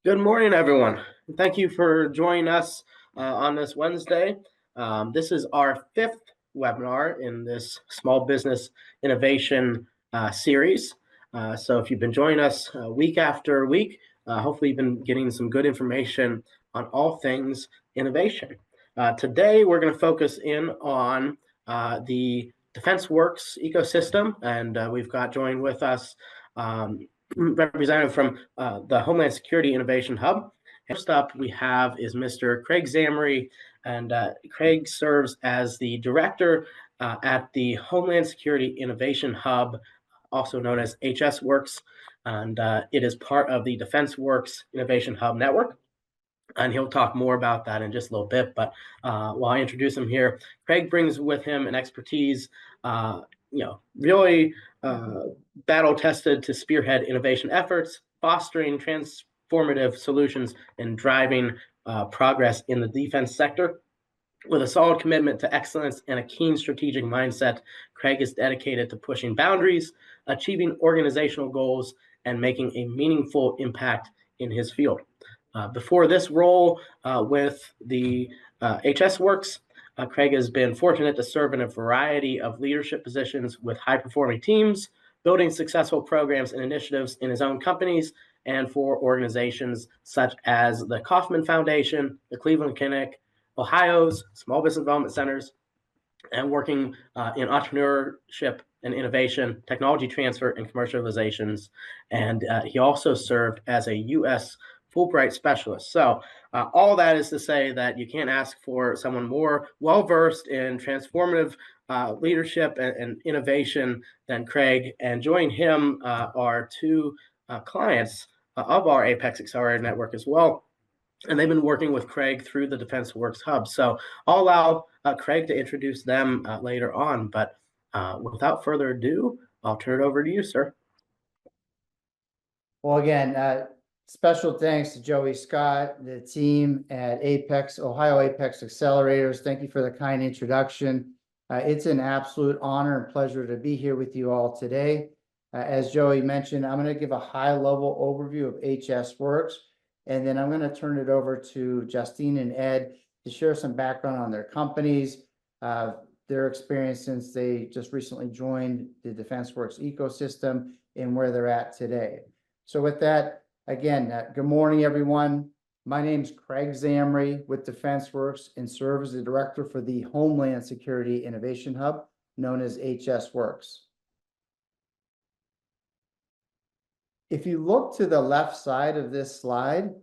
Good morning, everyone. Thank you for joining us on this Wednesday. This is our fifth webinar in this small business innovation series. So if you've been joining us week after week, hopefully you've been getting some good information on all things innovation. Today, we're going to focus in on the Werx ecosystem, and we've got joined with us representative from the Homeland Security Innovation Hub. First up, we have is Mr. Craig Zamry, and Craig serves as the director at the Homeland Security Innovation Hub, also known as HS Werx, and it is part of the Werx Innovation Hub network. And he'll talk more about that in just a little bit. But while I introduce him here, Craig brings with him an expertise, really battle-tested to spearhead innovation efforts, fostering transformative solutions, and driving progress in the defense sector. With a solid commitment to excellence and a keen strategic mindset, Craig is dedicated to pushing boundaries, achieving organizational goals, and making a meaningful impact in his field. Before this role with the HS Werx, Craig has been fortunate to serve in a variety of leadership positions with high-performing teams, building successful programs and initiatives in his own companies and for organizations such as the Kauffman Foundation, the Cleveland Clinic, Ohio's Small Business Development Centers, and working in entrepreneurship and innovation, technology transfer, and commercializations. And he also served as a U.S. Fulbright specialist. So all that is to say that you can't ask for someone more well-versed in transformative leadership and innovation than Craig. And joining him are two clients of our Apex Accelerator Network as well. And they've been working with Craig through the Werx Hub. So I'll allow Craig to introduce them later on. But without further ado, I'll turn it over to you, sir. Well, again, special thanks to Joey Scott, the team at Ohio Apex Accelerators. Thank you for the kind introduction. It's an absolute honor and pleasure to be here with you all today. As Joey mentioned, I'm going to give a high-level overview of HS Werx, and then I'm going to turn it over to Justine and Ed to share some background on their companies, their experience since they just recently joined the Werx ecosystem, and where they're at today. So with that, again, good morning, everyone. My name's Craig Zamry with Werx and serve as the director for the Homeland Security Innovation Hub, known as HS Werx. If you look to the left side of this slide,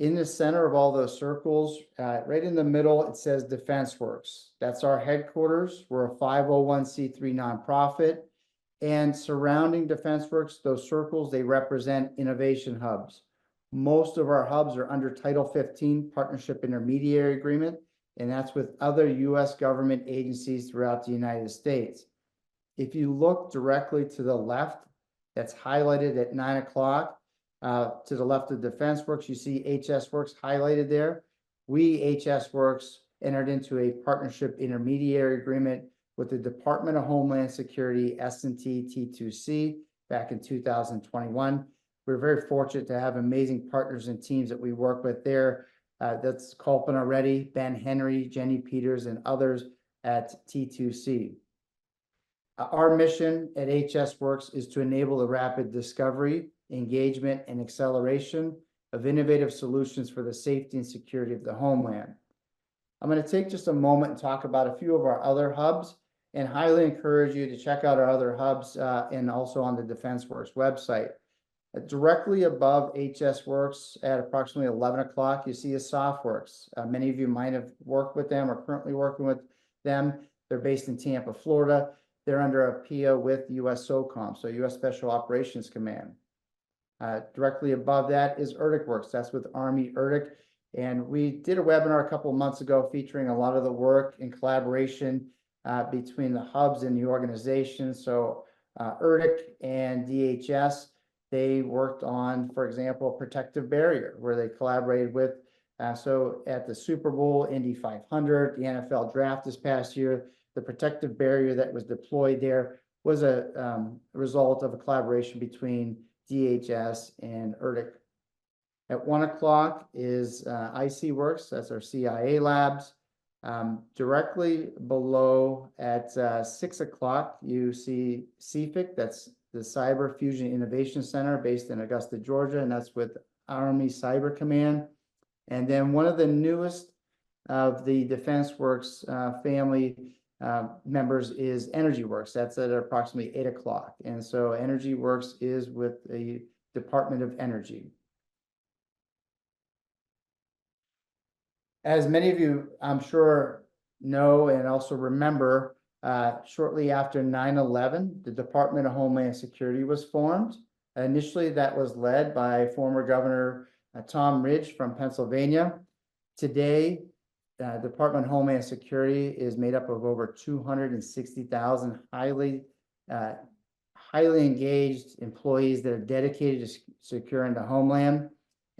in the center of all those circles, right in the middle, it says Werx. That's our headquarters. We're a 501c3 nonprofit. And surrounding Werx, those circles, they represent innovation hubs. Most of our hubs are under Title 15 Partnership Intermediary Agreement, and that's with other U.S. government agencies throughout the United States. If you look directly to the left, that's highlighted at 9 o'clock, to the left of Werx, you see HS Werx highlighted there. We, HS Werx, entered into a partnership intermediary agreement with the Department of Homeland Security S&T T2C back in 2021. We're very fortunate to have amazing partners and teams that we work with there. That's Culpin already, Ben Henry, Jenny Peters, and others at T2C. Our mission at HS Werx is to enable the rapid discovery, engagement, and acceleration of innovative solutions for the safety and security of the homeland. I'm going to take just a moment and talk about a few of our other hubs, and highly encourage you to check out our other hubs and also on the Werx website. Directly above HS Werx at approximately 11 o'clock, you see a SoftWorks. Many of you might have worked with them or currently working with them. They're based in Tampa, Florida. They're under a PO with US SOCOM, so US Special Operations Command. Directly above that is Werx. That's with Army ERDIC. And we did a webinar a couple of months ago featuring a lot of the work and collaboration between the hubs and the organization. So ERDIC and DHS, they worked on, for example, a protective barrier where they collaborated with. So at the Super Bowl, Indy 500, the NFL draft this past year, the protective barrier that was deployed there was a result of a collaboration between DHS and ERDIC. At 1 o'clock is IC Werx, that's our CIA labs. Directly below at 6 o'clock, you see CFIC, that's the Cyber Fusion Innovation Center based in Augusta, Georgia, and that's with Army Cyber Command. And then one of the newest of the Defense Works family members is Energy Works. That's at approximately 8 o'clock. And so Energy Works is with the Department of Energy. As many of you, I'm sure, know and also remember, shortly after 9/11, the Department of Homeland Security was formed. Initially, that was led by former Governor Tom Ridge from Pennsylvania. Today, Department of Homeland Security is made up of over 260,000 highly engaged employees that are dedicated to securing the homeland.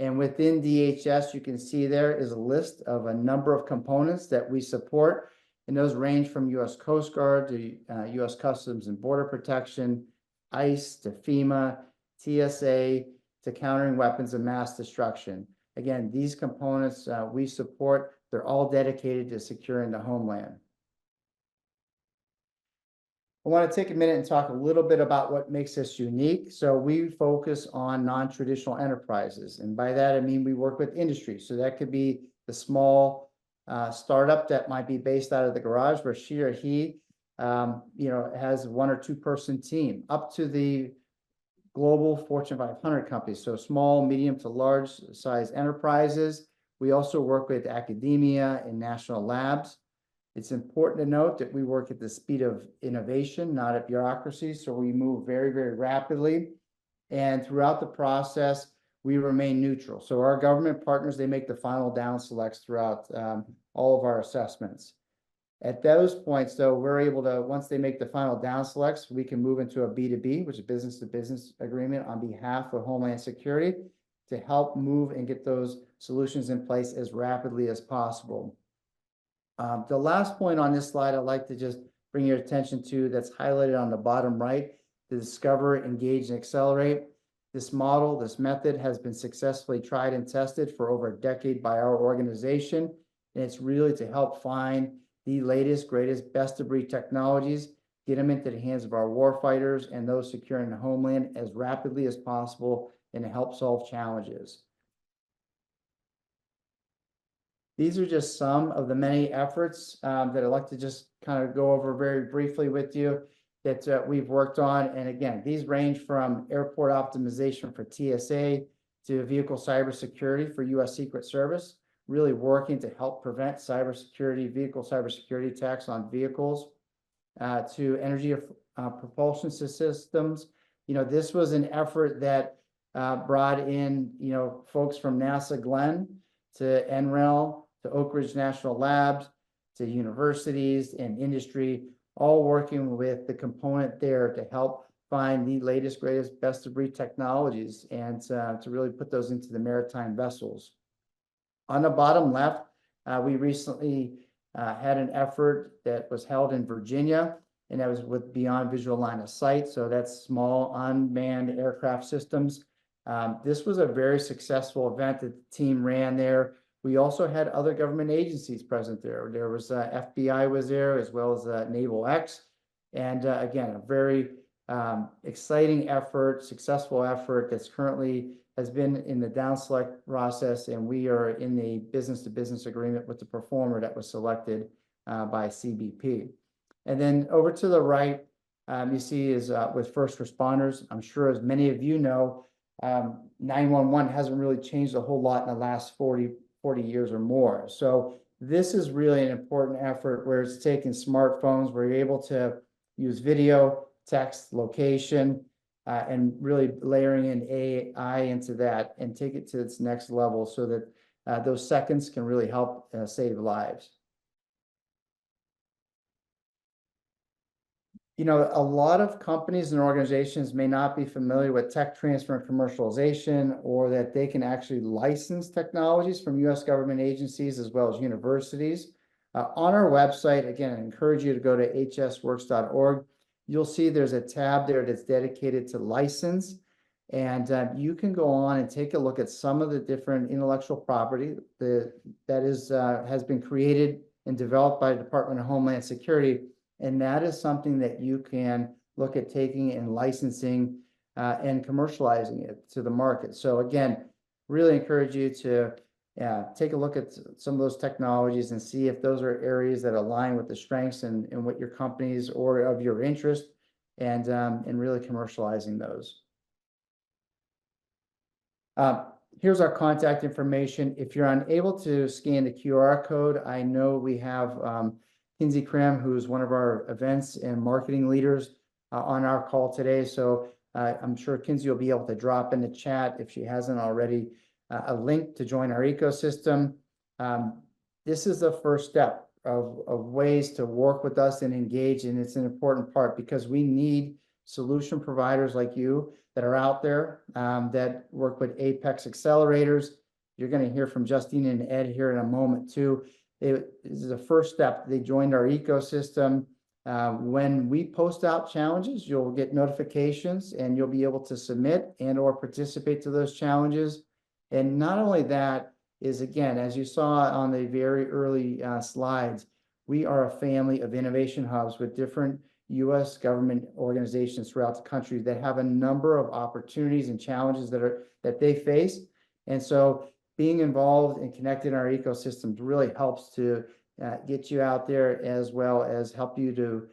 And within DHS, you can see there is a list of a number of components that we support. And those range from U.S. Coast Guard to U.S. Customs and Border Protection, ICE to FEMA, TSA to countering weapons of mass destruction. Again, these components we support. They're all dedicated to securing the homeland. I want to take a minute and talk a little bit about what makes us unique. So we focus on non-traditional enterprises. And by that, I mean we work with industry. So that could be the small startup that might be based out of the garage where she or he has 1 or 2 person team, up to the global Fortune 500 companies. So small, medium to large size enterprises. We also work with academia and national labs. It's important to note that we work at the speed of innovation, not at bureaucracy. So we move very, very rapidly. And throughout the process, we remain neutral. So our government partners, they make the final down selects throughout all of our assessments. At those points, though, we're able to, once they make the final down selects, we can move into a B2B, which is business to business agreement on behalf of Homeland Security to help move and get those solutions in place as rapidly as possible. The last point on this slide I'd like to just bring your attention to that's highlighted on the bottom right, the discover, engage, and accelerate. This model, this method has been successfully tried and tested for over a decade by our organization. And it's really to help find the latest, greatest, best of breed technologies, get them into the hands of our warfighters and those securing the homeland as rapidly as possible and to help solve challenges. These are just some of the many efforts that I'd like to just kind of go over very briefly with you that we've worked on. And again, these range from airport optimization for TSA to vehicle cybersecurity for U.S. Secret Service, really working to help prevent vehicle cybersecurity attacks on vehicles, to energy propulsion systems. This was an effort that brought in, folks from NASA Glenn to NREL, to Oak Ridge National Labs, to universities and industry, all working with the component there to help find the latest, greatest, best of breed technologies and to really put those into the maritime vessels. On the bottom left, we recently had an effort that was held in Virginia, and that was with Beyond Visual Line of Sight. So that's small unmanned aircraft systems. This was a very successful event that the team ran there. We also had other government agencies present there. There was FBI was there, as well as Naval X. And again, a very exciting effort, successful effort that's currently has been in the down select process. And we are in the business to business agreement with the performer that was selected by CBP. And then over to the right, you see is with first responders. I'm sure as many of you know, 911 hasn't really changed a whole lot in the last 40 years or more. So this is really an important effort where it's taking smartphones, where you're able to use video, text, location, and really layering in AI into that and take it to its next level so that those seconds can really help save lives. A lot of companies and organizations may not be familiar with tech transfer and commercialization, or that they can actually license technologies from U.S. government agencies as well as universities. On our website, again, I encourage you to go to hsworks.org. You'll see there's a tab there that's dedicated to license. And you can go on and take a look at some of the different intellectual property that has been created and developed by the Department of Homeland Security. And that is something that you can look at taking and licensing and commercializing it to the market. So again, really encourage you to take a look at some of those technologies and see if those are areas that align with the strengths and what your companies or of your interest, and really commercializing those. Here's our contact information. If you're unable to scan the QR code, I know we have Kinsey Krim, who's one of our events and marketing leaders, on our call today. So I'm sure Kinsey will be able to drop in the chat, if she hasn't already, a link to join our ecosystem. This is the first step of ways to work with us and engage, and it's an important part because we need solution providers like you that are out there, that work with Apex accelerators. You're going to hear from Justine and Ed here in a moment too. This is the first step. They joined our ecosystem. When we post out challenges, you'll get notifications and you'll be able to submit and or participate to those challenges. And not only that is, again, as you saw on the very early slides, we are a family of innovation hubs with different U.S. government organizations throughout the country that have a number of opportunities and challenges that they face. And so being involved and connected in our ecosystems really helps to get you out there, as well as help you to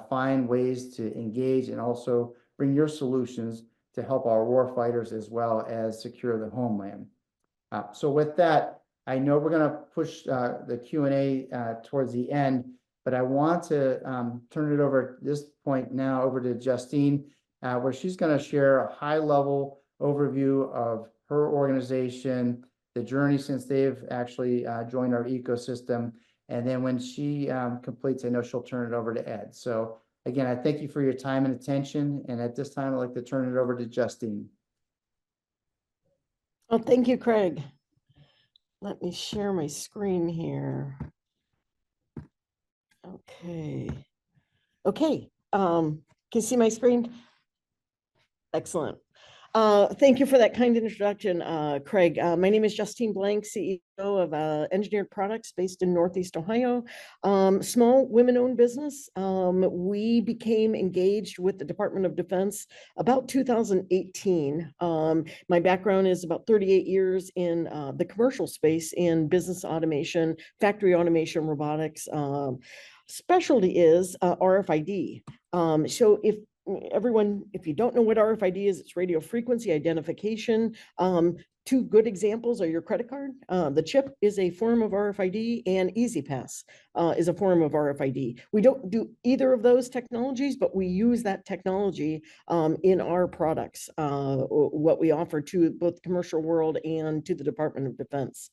find ways to engage and also bring your solutions to help our war fighters as well as secure the homeland. So with that, I know we're going to push the Q&A towards the end, but I want to turn it over at this point now over to Justine, where she's going to share a high-level overview of her organization, the journey since they've actually joined our ecosystem. And then when she completes, I know she'll turn it over to Ed. So again, I thank you for your time and attention. And at this time, I'd like to turn it over to Justine. Oh, thank you, Craig. Let me share my screen here. Okay. Okay. Can you see my screen? Excellent. Thank you for that kind introduction, Craig. My name is Justine Blank, CEO of Engineered Products based in Northeast Ohio. Small women-owned business. We became engaged with the Department of Defense about 2018. My background is about 38 years in the commercial space in business automation, factory automation, robotics. Specialty is RFID. So if you don't know what RFID is, it's radio frequency identification. Two good examples are your credit card. The chip is a form of RFID, and EasyPass is a form of RFID. We don't do either of those technologies, but we use that technology in our products, what we offer to both the commercial world and to the Department of Defense.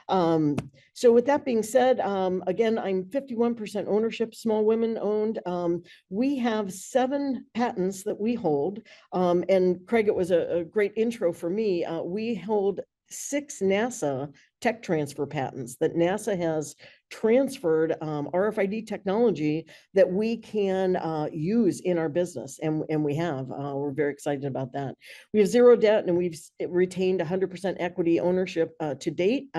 So with that being said, again, I'm 51% ownership, small women owned. We have 7 patents that we hold. And Craig, it was a great intro for me. We hold 6 NASA tech transfer patents that NASA has transferred RFID technology that we can use in our business, and we have. We're very excited about that. We have 0 debt, and we've retained 100% equity ownership to date.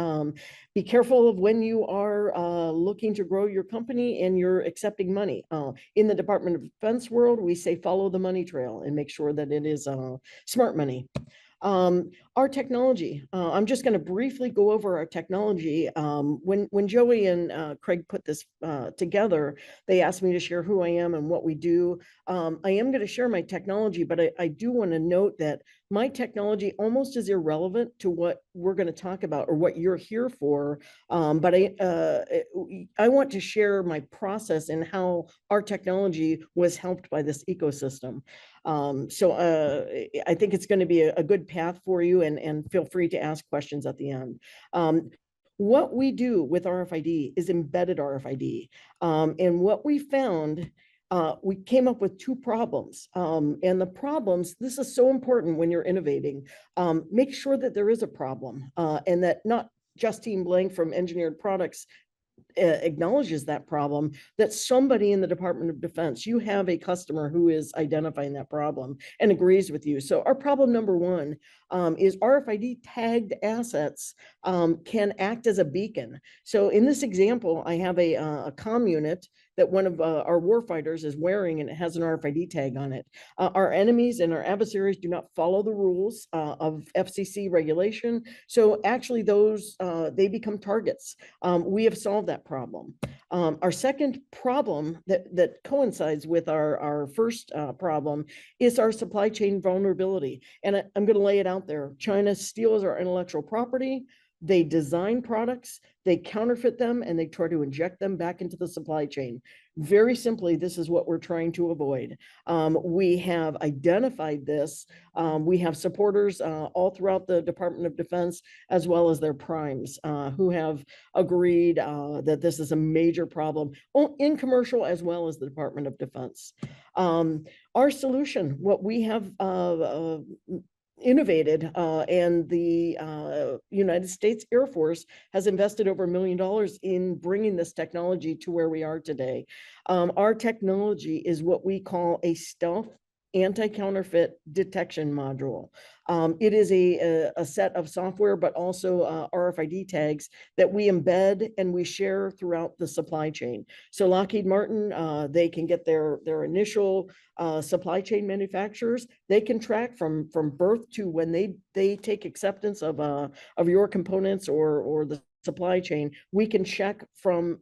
Be careful of when you are looking to grow your company and you're accepting money. In the Department of Defense world, we say follow the money trail and make sure that it is smart money. Our technology, I'm just going to briefly go over our technology. When Joey and Craig put this together, they asked me to share who I am and what we do. I am going to share my technology, but I do want to note that my technology almost is irrelevant to what we're going to talk about or what you're here for. But I want to share my process and how our technology was helped by this ecosystem. So I think it's going to be a good path for you, and feel free to ask questions at the end. What we do with RFID is embedded RFID. And what we found, we came up with 2 problems. And the problems, this is so important when you're innovating, make sure that there is a problem and that not Justine Blank from Engineered Products acknowledges that problem, that somebody in the Department of Defense, you have a customer who is identifying that problem and agrees with you. So our problem number one is RFID tagged assets can act as a beacon. So in this example, I have a comm unit that one of our warfighters is wearing, and it has an RFID tag on it. Our enemies and our adversaries do not follow the rules of FCC regulation. So actually those, they become targets. We have solved that problem. Our second problem that coincides with our first problem is our supply chain vulnerability. And I'm going to lay it out there. China steals our intellectual property. They design products, they counterfeit them, and they try to inject them back into the supply chain. Very simply, this is what we're trying to avoid. We have identified this. We have supporters all throughout the Department of Defense, as well as their primes, who have agreed that this is a major problem in commercial as well as the Department of Defense. Our solution, what we have innovated, and the United States Air Force has invested over $1 million in bringing this technology to where we are today. Our technology is what we call a stealth anti-counterfeit detection module. It is a set of software, but also RFID tags that we embed and we share throughout the supply chain. So Lockheed Martin, they can get their initial supply chain manufacturers. They can track from birth to when they take acceptance of your components or the supply chain. We can check from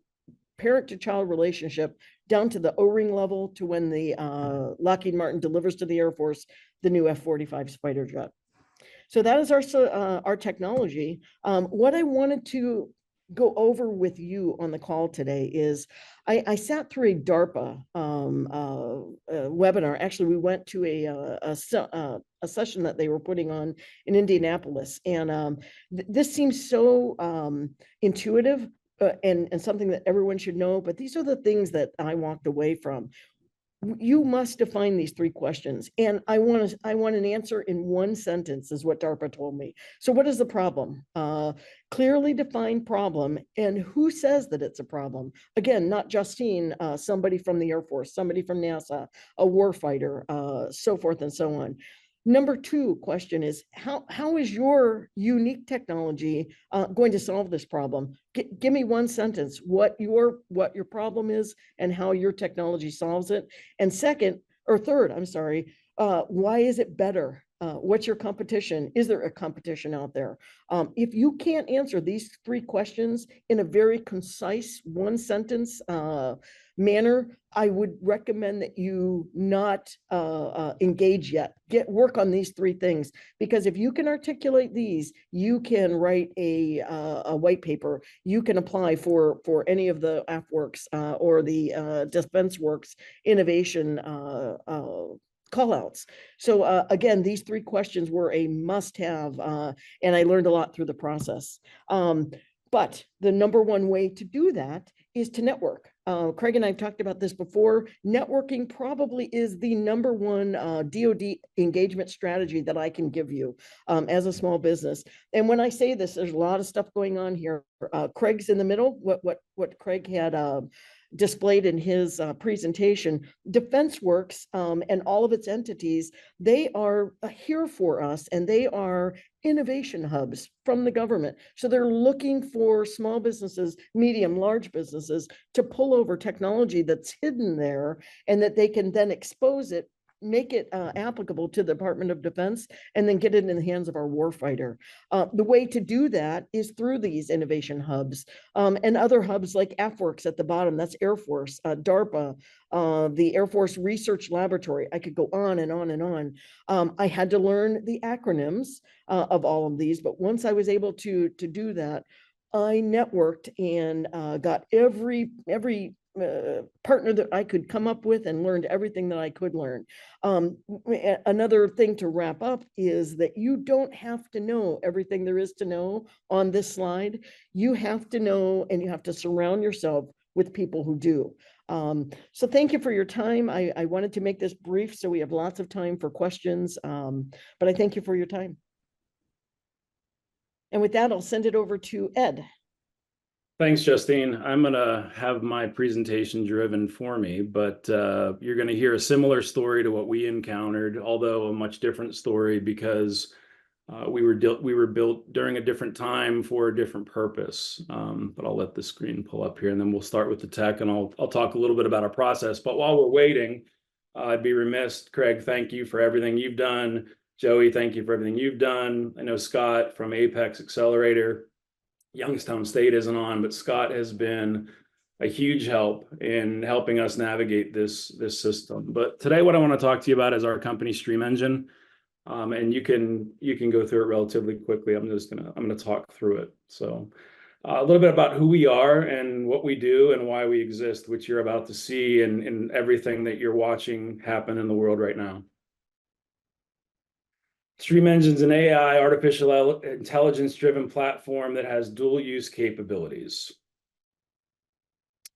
parent to child relationship down to the O-ring level to when the Lockheed Martin delivers to the Air Force the new F-45 fighter jet. So that is our technology. What I wanted to go over with you on the call today is I sat through a DARPA webinar. Actually, we went to a session that they were putting on in Indianapolis, and this seems so intuitive, and something that everyone should know, but these are the things that I walked away from. You must define these three questions, and I want an answer in one sentence, is what DARPA told me. So what is the problem? Clearly defined problem, and who says that it's a problem? Again, not Justine, somebody from the Air Force, somebody from NASA, a warfighter, so forth and so on. Number two question is, how is your unique technology going to solve this problem? Give me one sentence, what your problem is and how your technology solves it. And second, or third, I'm sorry, why is it better? What's your competition? Is there a competition out there? If you can't answer these three questions in a very concise one sentence manner, I would recommend that you not engage yet. Work on these three things, because if you can articulate these, you can write a white paper. You can apply for any of the AFWERX or the Defense Works innovation callouts. So again, these three questions were a must-have, and I learned a lot through the process. But the number one way to do that is to network. Craig and I have talked about this before. Networking probably is the number one DoD engagement strategy that I can give you as a small business. And when I say this, there's a lot of stuff going on here. Craig's in the middle. What Craig had displayed in his presentation, Defense Works and all of its entities, they are here for us, and they are innovation hubs from the government. So they're looking for small businesses, medium, large businesses to pull over technology that's hidden there, and that they can then expose it, make it applicable to the Department of Defense, and then get it in the hands of our warfighter. The way to do that is through these innovation hubs and other hubs like AFWERX at the bottom, that's Air Force, DARPA, the Air Force Research Laboratory. I could go on and on and on. I had to learn the acronyms of all of these, but once I was able to do that, I networked and got every partner that I could come up with, and learned everything that I could learn. Another thing to wrap up is that you don't have to know everything there is to know on this slide. You have to know, and you have to surround yourself with people who do. So thank you for your time. I wanted to make this brief so we have lots of time for questions, but I thank you for your time. And with that, I'll send it over to Ed. Thanks, Justine. I'm going to have my presentation driven for me, but you're going to hear a similar story to what we encountered, although a much different story because we were built during a different time for a different purpose. But I'll let the screen pull up here, and then we'll start with the tech, and I'll talk a little bit about our process. But while we're waiting, I'd be remiss, Craig, thank you for everything you've done. Joey, thank you for everything you've done. I know Scott from Apex Accelerator. Youngstown State isn't on, but Scott has been a huge help in helping us navigate this system. But today, what I want to talk to you about is our company Stream Engine, and you can go through it relatively quickly. I'm gonna talk through it. So a little bit about who we are and what we do and why we exist, which you're about to see in everything that you're watching happen in the world right now. Stream Engine's an AI, artificial intelligence-driven platform that has dual use capabilities.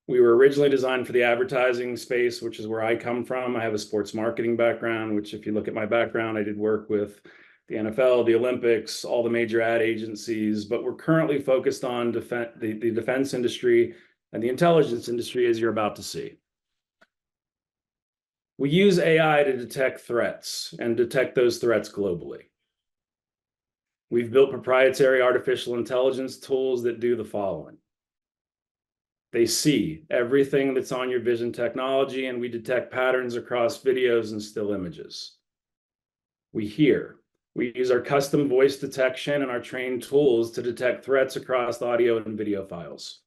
We were originally designed for the advertising space, which is where I come from. I have a sports marketing background, which if you look at my background, I did work with the NFL, the Olympics, all the major ad agencies, but we're currently focused on the defense industry and the intelligence industry, as you're about to see. We use AI to detect threats and detect those threats globally. We've built proprietary artificial intelligence tools that do the following. They see everything that's on your vision technology, and we detect patterns across videos and still images. We hear. We use our custom voice detection and our trained tools to detect threats across audio and video files.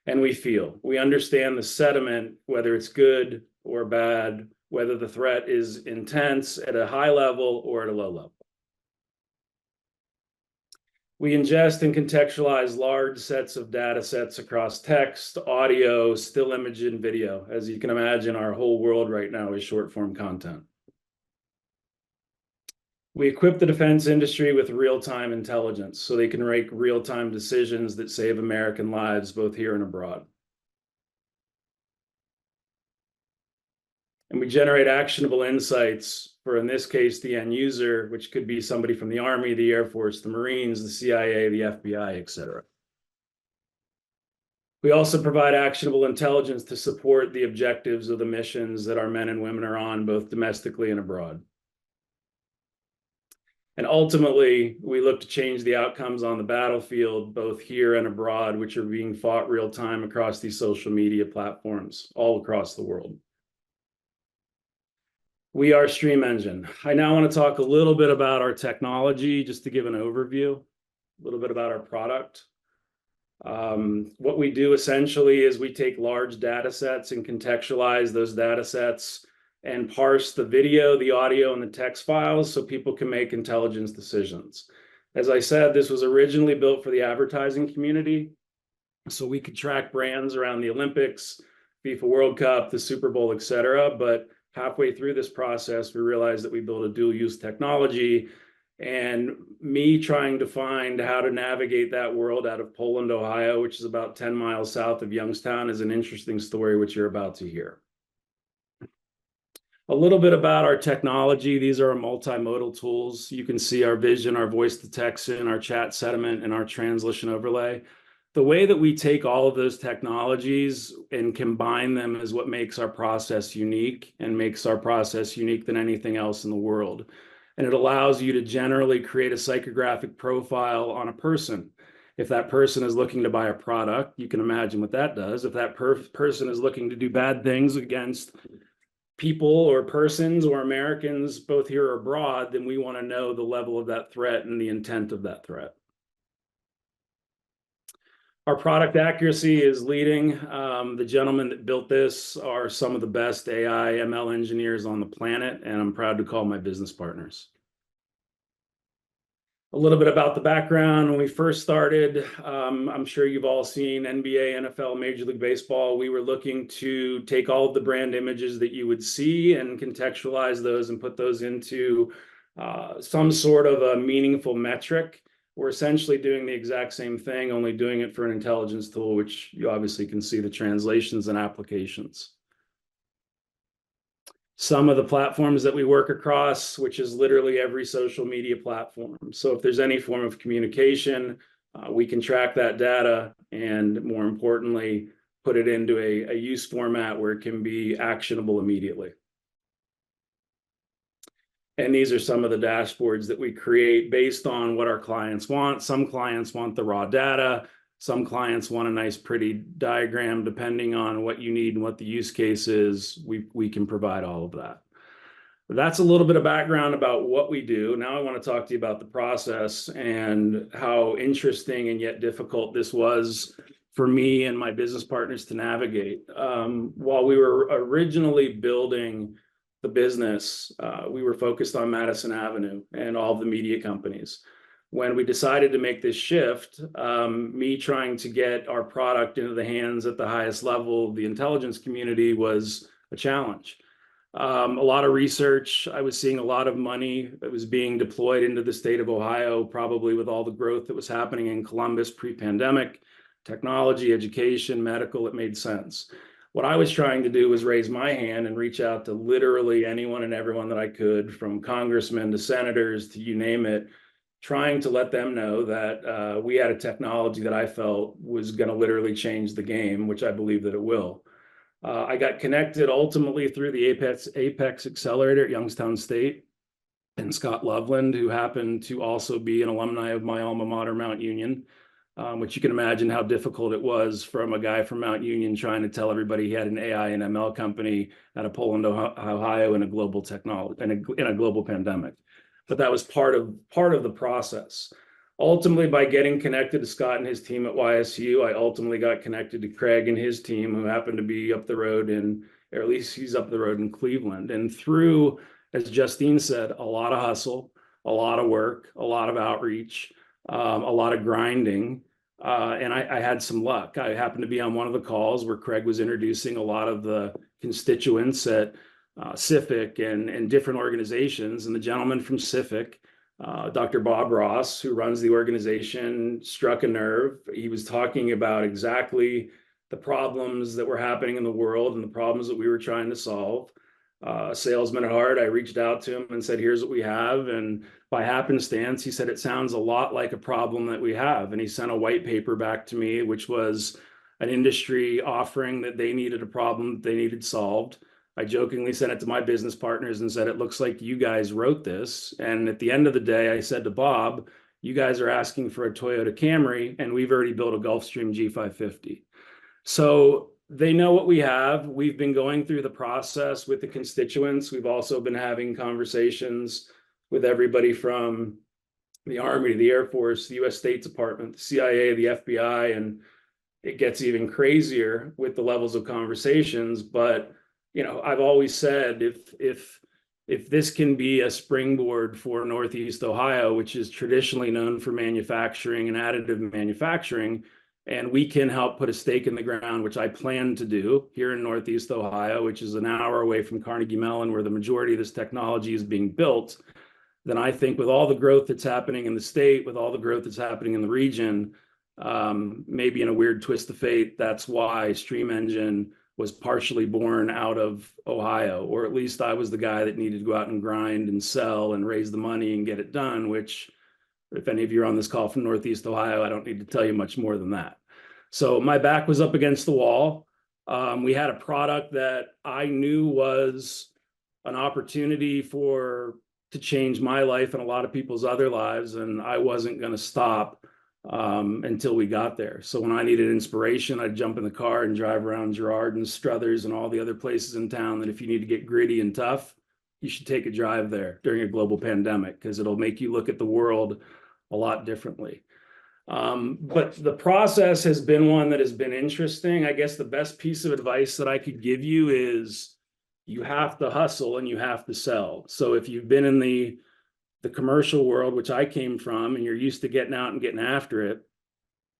And we feel. We understand the sentiment, whether it's good or bad, whether the threat is intense at a high level or at a low level. We ingest and contextualize large sets of data sets across text, audio, still image, and video. As you can imagine, our whole world right now is short form content. We equip the defense industry with real-time intelligence so they can make real-time decisions that save American lives, both here and abroad. And we generate actionable insights for, in this case, the end user, which could be somebody from the Army, the Air Force, the Marines, the CIA, the FBI, et cetera. We also provide actionable intelligence to support the objectives of the missions that our men and women are on, both domestically and abroad. And ultimately, we look to change the outcomes on the battlefield, both here and abroad, which are being fought real time across these social media platforms all across the world. We are Stream Engine. I now want to talk a little bit about our technology, just to give an overview, a little bit about our product. What we do essentially is we take large data sets and contextualize those data sets and parse the video, the audio, and the text files so people can make intelligence decisions. As I said, this was originally built for the advertising community, so we could track brands around the Olympics, FIFA World Cup, the Super Bowl, et cetera. But halfway through this process, we realized that we built a dual-use technology, and me trying to find how to navigate that world out of Poland, Ohio, which is about 10 miles south of Youngstown, is an interesting story, which you're about to hear. A little bit about our technology. These are our multimodal tools. You can see our vision, our voice detection, our chat sentiment, and our translation overlay. The way that we take all of those technologies and combine them is what makes our process unique and makes our process unique than anything else in the world. And it allows you to generally create a psychographic profile on a person. If that person is looking to buy a product, you can imagine what that does. If that person is looking to do bad things against people or persons or Americans, both here or abroad, then we want to know the level of that threat and the intent of that threat. Our product accuracy is leading. The gentlemen that built this are some of the best AI ML engineers on the planet, and I'm proud to call my business partners. A little bit about the background. When we first started, I'm sure you've all seen NBA, NFL, Major League Baseball. We were looking to take all of the brand images that you would see and contextualize those and put those into some sort of a meaningful metric. We're essentially doing the exact same thing, only doing it for an intelligence tool, which you obviously can see the translations and applications. Some of the platforms that we work across, which is literally every social media platform. So if there's any form of communication, We can track that data and, more importantly, put it into a use format where it can be actionable immediately. And these are some of the dashboards that we create based on what our clients want. Some clients want the raw data. Some clients want a nice, pretty diagram. Depending on what you need and what the use case is, we can provide all of that. That's a little bit of background about what we do. Now I want to talk to you about the process and how interesting and yet difficult this was for me and my business partners to navigate. While we were originally building the business, we were focused on Madison Avenue and all of the media companies. When we decided to make this shift, me trying to get our product into the hands at the highest level of the intelligence community was a challenge. A lot of research. I was seeing a lot of money that was being deployed into the state of Ohio, probably with all the growth that was happening in Columbus pre-pandemic, technology, education, medical. It made sense. What I was trying to do was raise my hand and reach out to literally anyone and everyone that I could, from congressmen to senators to you name it, trying to let them know that we had a technology that I felt was going to literally change the game, which I believe that it will. I got connected ultimately through the Apex Accelerator at Youngstown State, and Scott Loveland, who happened to also be an alumni of my alma mater, Mount Union, which you can imagine how difficult it was from a guy from Mount Union trying to tell everybody he had an AI and ML company out of Poland, Ohio, in a global technology in a global pandemic. But that was part of the process. Ultimately, by getting connected to Scott and his team at YSU, I ultimately got connected to Craig and his team, who happened to be up the road or at least he's up the road in Cleveland. And through, as Justine said, a lot of hustle, a lot of work, a lot of outreach, a lot of grinding. And I had some luck. I happened to be on one of the calls where Craig was introducing a lot of the constituents at CIFIC and different organizations. And the gentleman from CIFIC, Dr. Bob Ross, who runs the organization, struck a nerve. He was talking about exactly the problems that were happening in the world and the problems that we were trying to solve. Salesman at heart, I reached out to him and said, here's what we have. And by happenstance, he said, it sounds a lot like a problem that we have. And he sent a white paper back to me, which was an industry offering that they needed a problem that they needed solved. I jokingly sent it to my business partners and said, it looks like you guys wrote this. And at the end of the day, I said to Bob, you guys are asking for a Toyota Camry, and we've already built a Gulfstream G550. So they know what we have. We've been going through the process with the constituents. We've also been having conversations with everybody from the Army, the Air Force, the U.S. State Department, the CIA, the FBI, and it gets even crazier with the levels of conversations. But I've always said if this can be a springboard for Northeast Ohio, which is traditionally known for manufacturing and additive manufacturing, and we can help put a stake in the ground, which I plan to do here in Northeast Ohio, which is an hour away from Carnegie Mellon, where the majority of this technology is being built, then I think with all the growth that's happening in the state, with all the growth that's happening in the region, maybe in a weird twist of fate, that's why Stream Engine was partially born out of Ohio, or at least I was the guy that needed to go out and grind and sell and raise the money and get it done, which, if any of you are on this call from Northeast Ohio, I don't need to tell you much more than that. So my back was up against the wall. We had a product that I knew was an opportunity to change my life and a lot of people's other lives, and I wasn't going to stop until we got there. So when I needed inspiration, I'd jump in the car and drive around Girard and Struthers and all the other places in town that if you need to get gritty and tough, you should take a drive there during a global pandemic, because it'll make you look at the world a lot differently. But the process has been one that has been interesting. I guess the best piece of advice that I could give you is you have to hustle and you have to sell. So if you've been in the commercial world, which I came from, and you're used to getting out and getting after it,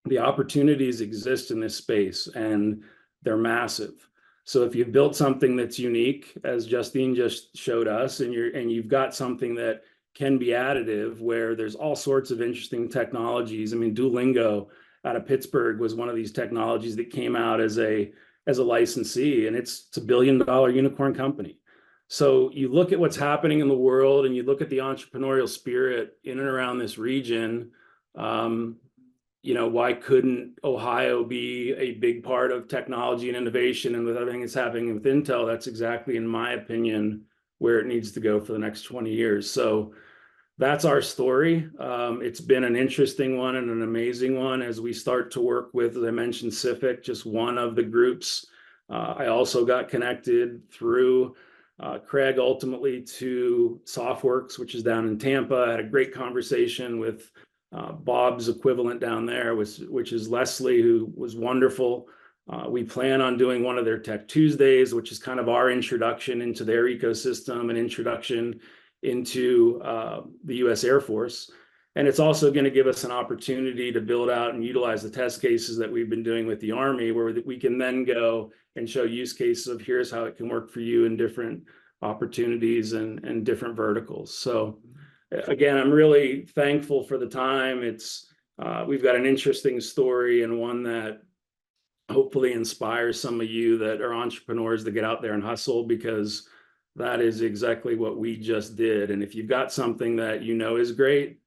the opportunities exist in this space and they're massive. So if you've built something that's unique, as Justine just showed us, and you've got something that can be additive, where there's all sorts of interesting technologies. I mean, Duolingo out of Pittsburgh was one of these technologies that came out as a licensee, and it's a $1 billion unicorn company. So you look at what's happening in the world and you look at the entrepreneurial spirit in and around this region. why couldn't Ohio be a big part of technology and innovation? And with everything that's happening with Intel, that's exactly, in my opinion, where it needs to go for the next 20 years. So that's our story. It's been an interesting one and an amazing one as we start to work with, as I mentioned, CIFIC, just one of the groups. I also got connected through Craig ultimately to SoftWorks, which is down in Tampa. I had a great conversation with Bob's equivalent down there, which is Leslie, who was wonderful. We plan on doing one of their Tech Tuesdays, which is kind of our introduction into their ecosystem and introduction into the U.S. Air Force. And it's also going to give us an opportunity to build out and utilize the test cases that we've been doing with the Army, where we can then go and show use cases of here's how it can work for you in different opportunities and different verticals. So again, I'm really thankful for the time. We've got an interesting story and one that hopefully inspires some of you that are entrepreneurs to get out there and hustle, because that is exactly what we just did. And if you've got something that you know is great,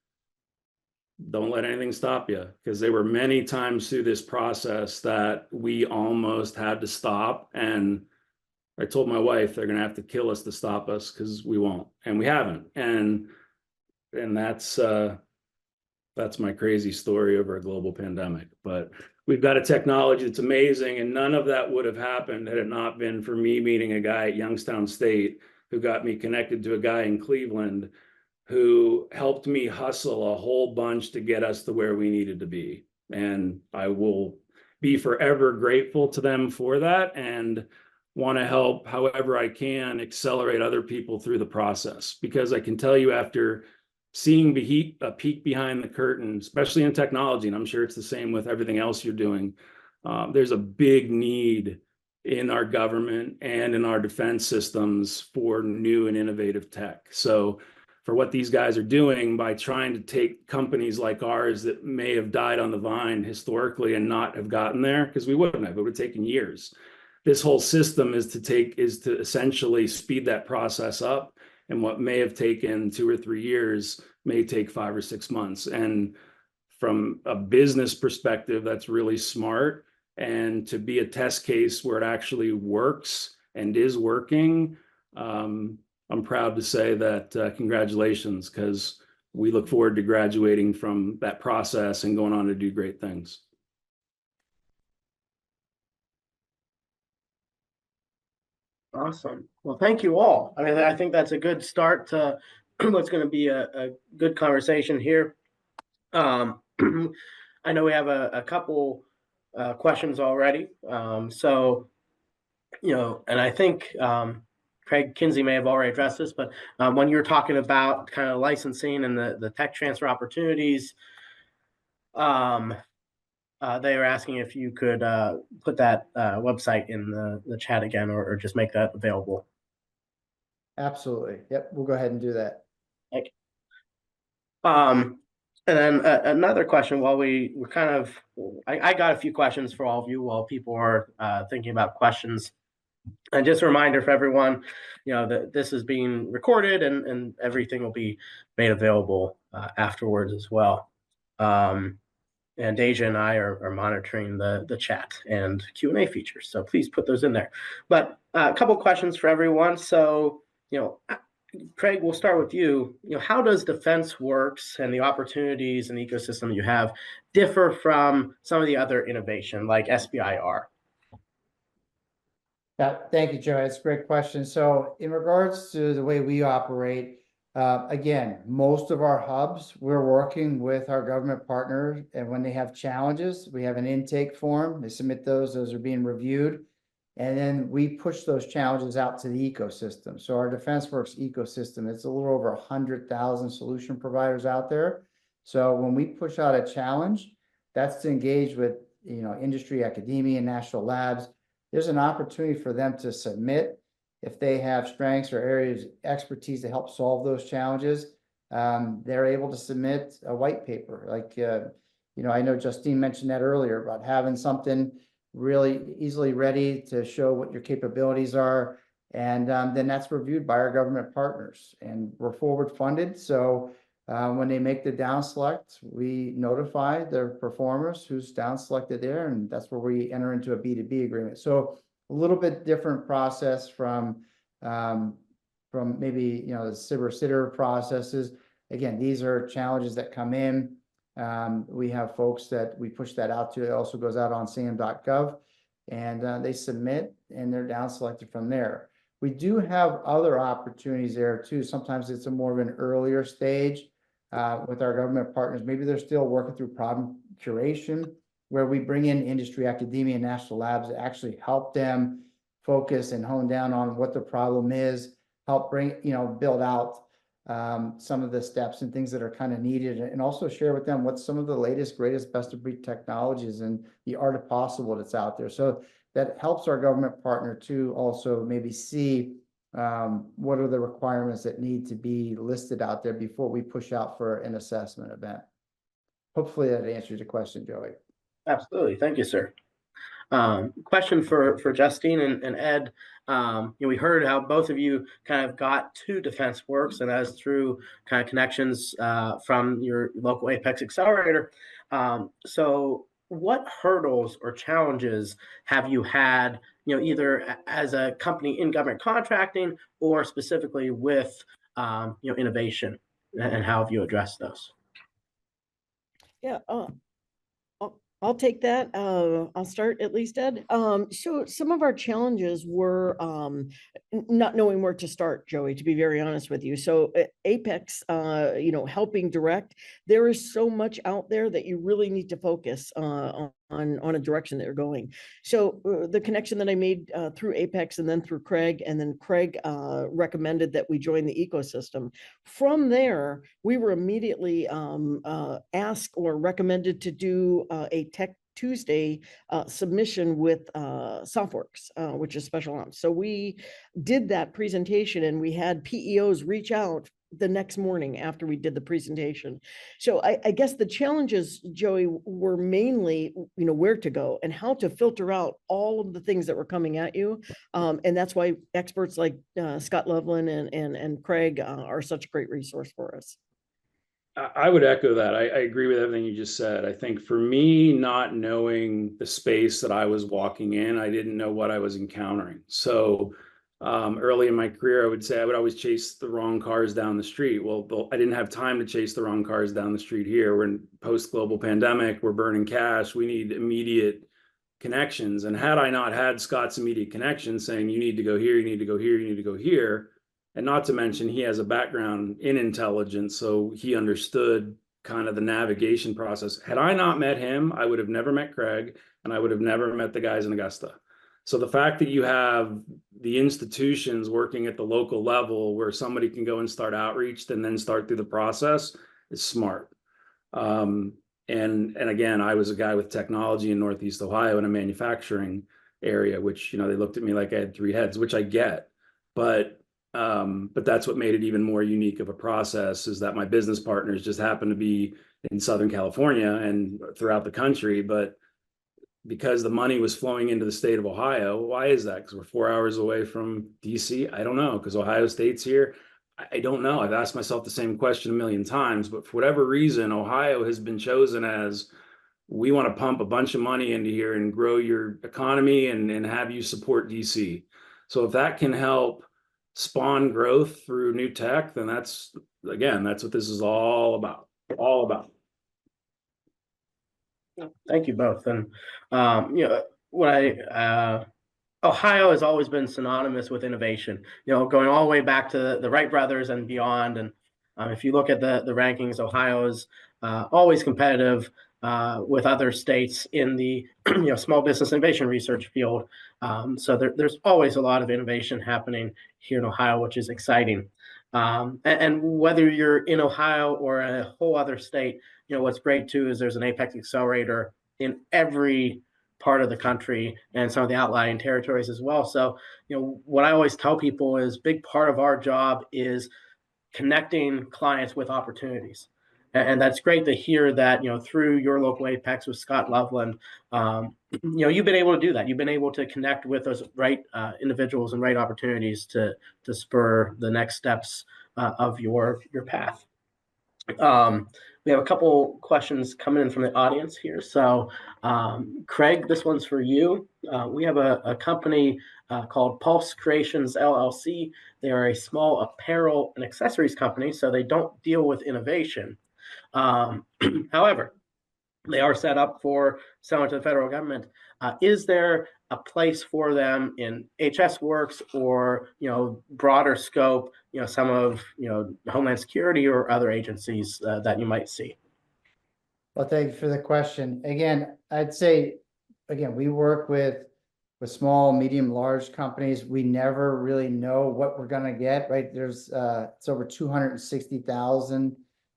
don't let anything stop you, because there were many times through this process that we almost had to stop. And I told my wife they're going to have to kill us to stop us, because we won't, and we haven't. And that's my crazy story over a global pandemic. But we've got a technology that's amazing, and none of that would have happened had it not been for me meeting a guy at Youngstown State who got me connected to a guy in Cleveland who helped me hustle a whole bunch to get us to where we needed to be. And I will be forever grateful to them for that, and want to help however I can accelerate other people through the process. Because I can tell you, after seeing a peek behind the curtain, especially in technology, and I'm sure it's the same with everything else you're doing, there's a big need in our government and in our defense systems for new and innovative tech. So for what these guys are doing by trying to take companies like ours that may have died on the vine historically and not have gotten there, because we wouldn't have, it would have taken years. This whole system is to essentially speed that process up. And what may have taken 2 or 3 years may take 5 or 6 months. And from a business perspective, that's really smart. And to be a test case where it actually works and is working, I'm proud to say that congratulations, because we look forward to graduating from that process and going on to do great things. Awesome. Well, thank you all. I mean, I think that's a good start to what's going to be a good conversation here. I know we have a couple questions already. So, and I think Craig Kinsey may have already addressed this, but when you were talking about kind of licensing and the tech transfer opportunities, they were asking if you could put that website in the chat again, or just make that available. Absolutely. Yep, we'll go ahead and do that. Thank you. And then another question, while we're kind of, I got a few questions for all of you while people are thinking about questions. And just a reminder for everyone, that this is being recorded and everything will be made available afterwards as well. And Deja and I are monitoring the chat and Q&A features, so please put those in there. But a couple questions for everyone. So, Craig, we'll start with you. How does DefenseWerx and the opportunities and the ecosystem you have differ from some of the other innovation like SBIR? Yeah, thank you, Joe. It's a great question. So in regards to the way we operate, again, most of our hubs, we're working with our government partners, and when they have challenges, we have an intake form. They submit those are being reviewed, and then we push those challenges out to the ecosystem. So our DefenseWerx ecosystem, it's a little over 100,000 solution providers out there. So when we push out a challenge, that's to engage with industry, academia, and national labs. There's an opportunity for them to submit if they have strengths or areas of expertise to help solve those challenges. They're able to submit a white paper. Like, I know Justine mentioned that earlier about having something really easily ready to show what your capabilities are. And then that's reviewed by our government partners, and we're forward funded. So When they make the down select, we notify their performers who's down selected there, and that's where we enter into a B2B agreement. So a little bit different process from maybe, you know, the sitter processes. Again, these are challenges that come in. We have folks that we push that out to. It also goes out on sam.gov, and they submit, and they're down selected from there. We do have other opportunities there too. Sometimes it's a more of an earlier stage with our government partners. Maybe they're still working through problem curation, where we bring in industry, academia, and national labs to actually help them focus and hone down on what the problem is, help bring, you know, build out some of the steps and things that are kind of needed, and also share with them what's some of the latest, greatest, best of breed technologies and the art of possible that's out there. So that helps our government partner to also maybe see what are the requirements that need to be listed out there before we push out for an assessment event. Hopefully that answers your question, Joey. Absolutely. Thank you, sir. Question for Justine and Ed. We heard how both of you kind of got to DefenseWerx, and as through kind of connections from your local Apex Accelerator. So what hurdles or challenges have you had, either as a company in government contracting or specifically with, innovation, and how have you addressed those? Yeah, I'll take that. I'll start at least, Ed. So some of our challenges were not knowing where to start, Joey, to be very honest with you. So Apex, helping direct, there is so much out there that you really need to focus on a direction that you're going. So the connection that I made through Apex and then through Craig, and then Craig recommended that we join the ecosystem. From there, we were immediately asked or recommended to do a Tech Tuesday submission with Softworks, which is special ops. So we did that presentation, and we had PEOs reach out the next morning after we did the presentation. So I guess the challenges, Joey, were mainly, where to go and how to filter out all of the things that were coming at you. And that's why experts like Scott Loveland and Craig are such a great resource for us. I would echo that. I agree with everything you just said. I think for me, not knowing the space that I was walking in, I didn't know what I was encountering. So early in my career, I would say I would always chase the wrong cars down the street. Well, I didn't have time to chase the wrong cars down the street here. We're in post-global pandemic. We're burning cash. We need immediate connections. And had I not had Scott's immediate connections saying, you need to go here, you need to go here, you need to go here, and not to mention he has a background in intelligence, so he understood kind of the navigation process. Had I not met him, I would have never met Craig, and I would have never met the guys in Augusta. So the fact that you have the institutions working at the local level where somebody can go and start outreach and then start through the process is smart. And again, I was a guy with technology in Northeast Ohio in a manufacturing area, which, they looked at me like I had three heads, which I get. But that's what made it even more unique of a process, is that my business partners just happened to be in Southern California and throughout the country. But because the money was flowing into the state of Ohio, why is that? Because we're 4 hours away from DC? I don't know. Because Ohio State's here? I don't know. I've asked myself the same question a million times, but for whatever reason, Ohio has been chosen as, we want to pump a bunch of money into here and grow your economy and have you support DC. So if that can help spawn growth through new tech, then that's what this is all about. Thank you both. And Ohio has always been synonymous with innovation, going all the way back to the Wright brothers and beyond. And if you look at the rankings, Ohio is always competitive with other states in the small business innovation research field. So there's always a lot of innovation happening here in Ohio, which is exciting. And whether you're in Ohio or a whole other state, what's great too is there's an Apex Accelerator in every part of the country and some of the outlying territories as well. So, what I always tell people is big part of our job is connecting clients with opportunities. And that's great to hear that, through your local Apex with Scott Loveland, you've been able to do that. You've been able to connect with those right individuals and right opportunities to spur the next steps of your path. We have a couple questions coming in from the audience here. So, Craig, this one's for you. We have a company called Pulse Creations LLC. They are a small apparel and accessories company, so they don't deal with innovation. However, they are set up for selling to the federal government. Is there a place for them in HS Werx or broader scope? Some of Homeland Security or other agencies that you might see. Well, thank you for the question. Again, I'd say, we work with small, medium, large companies. We never really know what we're gonna get, right? There's it's over 260,000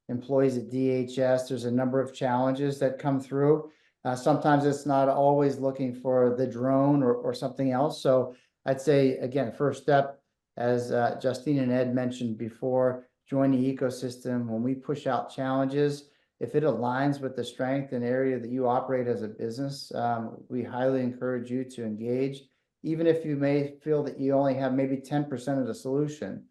employees at DHS. There's a number of challenges that come through. Sometimes it's not always looking for the drone or something else. So I'd say, again, first step, as Justine and Ed mentioned before, join the ecosystem. When we push out challenges, if it aligns with the strength and area that you operate as a business, we highly encourage you to engage. Even if you may feel that you only have maybe 10% of the solution,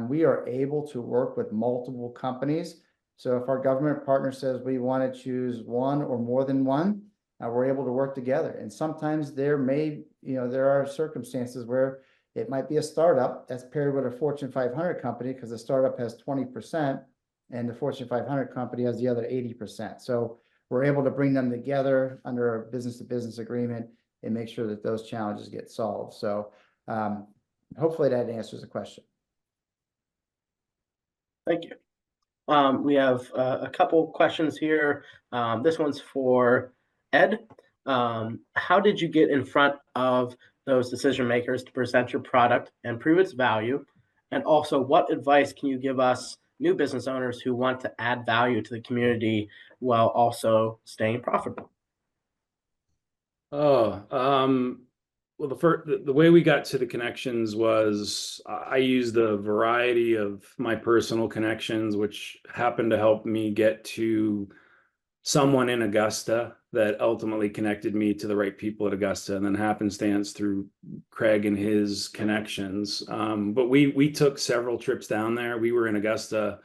we are able to work with multiple companies. So if our government partner says we want to choose one or more than one, we're able to work together. And sometimes there are circumstances where it might be a startup that's paired with a Fortune 500 company because the startup has 20% and the Fortune 500 company has the other 80%. So we're able to bring them together under a business-to-business agreement and make sure that those challenges get solved. So hopefully that answers the question. Thank you. We have a couple questions here. This one's for Ed. How did you get in front of those decision makers to present your product and prove its value? And also, what advice can you give us new business owners who want to add value to the community while also staying profitable? Well, the way we got to the connections was I used a variety of my personal connections, which happened to help me get to someone in Augusta that ultimately connected me to the right people at Augusta, and then happenstance through Craig and his connections. But we took several trips down there. We were in Augusta,